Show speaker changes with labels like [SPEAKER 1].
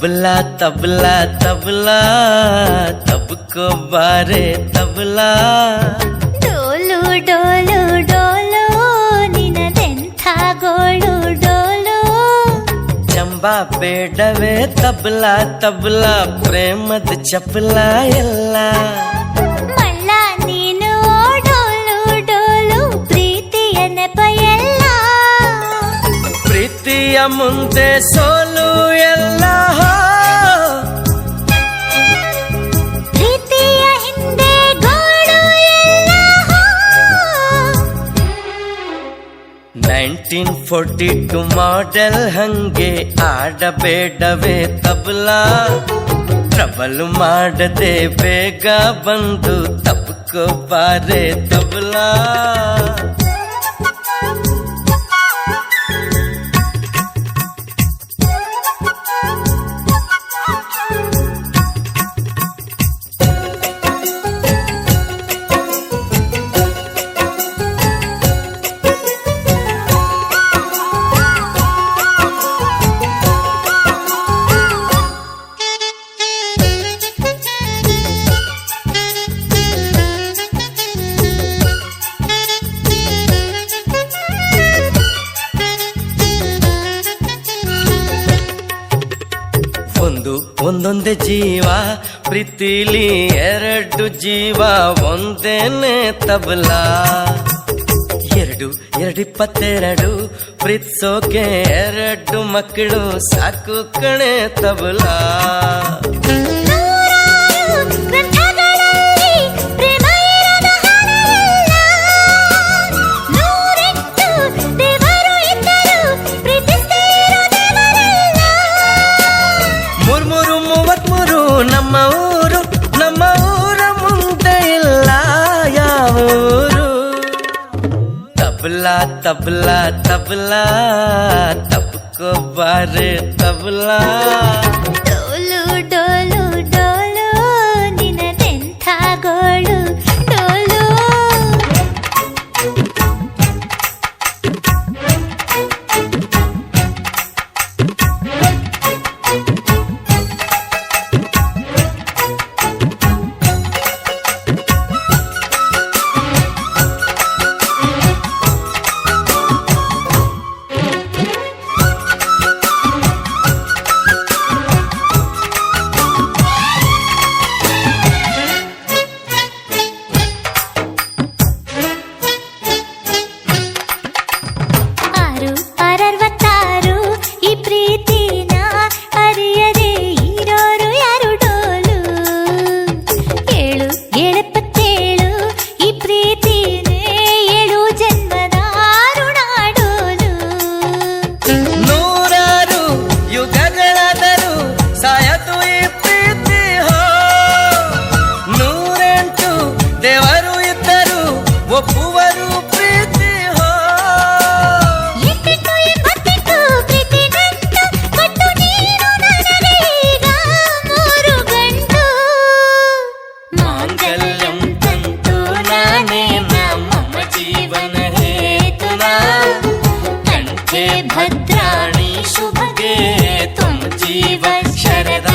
[SPEAKER 1] तबला तबला तबला तबको बारे तबला
[SPEAKER 2] ಡೋಲು ಡೋಲು ಡೋಲು ನಿನದೆಂಥ ಗೋಳು ಡೋಲು
[SPEAKER 1] ಚಂಬಾ ಬೇಡವೇ ತಬಲಾ ತಬಲಾ ಪ್ರೇಮದ ಚಪಲ ಎಲ್ಲ
[SPEAKER 2] ಮಲ್ಲ ನೀನು ಡೋಲು ಡೋಲು ಪ್ರೀತಿಯ ನೆಪ ಎಲ್ಲ
[SPEAKER 1] ಪ್ರೀತಿಯ ಮುಂದೆ ಸೋಲು ಎಲ್ಲ
[SPEAKER 2] ಪ್ರೀತಿಯ ಹಿಂದೆ ಗೋಳು ಎಲ್ಲ
[SPEAKER 1] 1942 ಮಾಡೆಲ್ ಹಂಗೆ ಆಡಬೇಡವೇ ತಬಲಾ ಟ್ರಬಲ್ ಮಾಡದೆ ಬೇಗ ಬಂದು ತಬ್ಕೋ ಬಾರೆ ತಬಲಾ ಒಂದೊಂದೇ ಜೀವ ಪ್ರೀತಿಲಿ ಎರಡು ಜೀವ ಒಂದೇನೆ ತಬಲಾ ಎರಡು 22 ಪ್ರೀತ್ಸೋಕೆ 2 ಮಕ್ಕಳು ಸಾಕು ಕಣೆ ತಬಲಾ ನಮ್ಮ ಊರ ಮುಂದೆ ಇಲ್ಲ ಯಾವೂರು ತಬಲಾ ತಬಲಾ ತಬಲಾ ತಬ್ಕೋ ಬಾರೆ ತಬಲಾ
[SPEAKER 2] ಡೋಲು ಡೋಲು ಡೋಲು ನಿನದೆಂಥ ಗೋಳು ಡೋಲು
[SPEAKER 1] भद्राणी शुभगे तुम जीवन शरद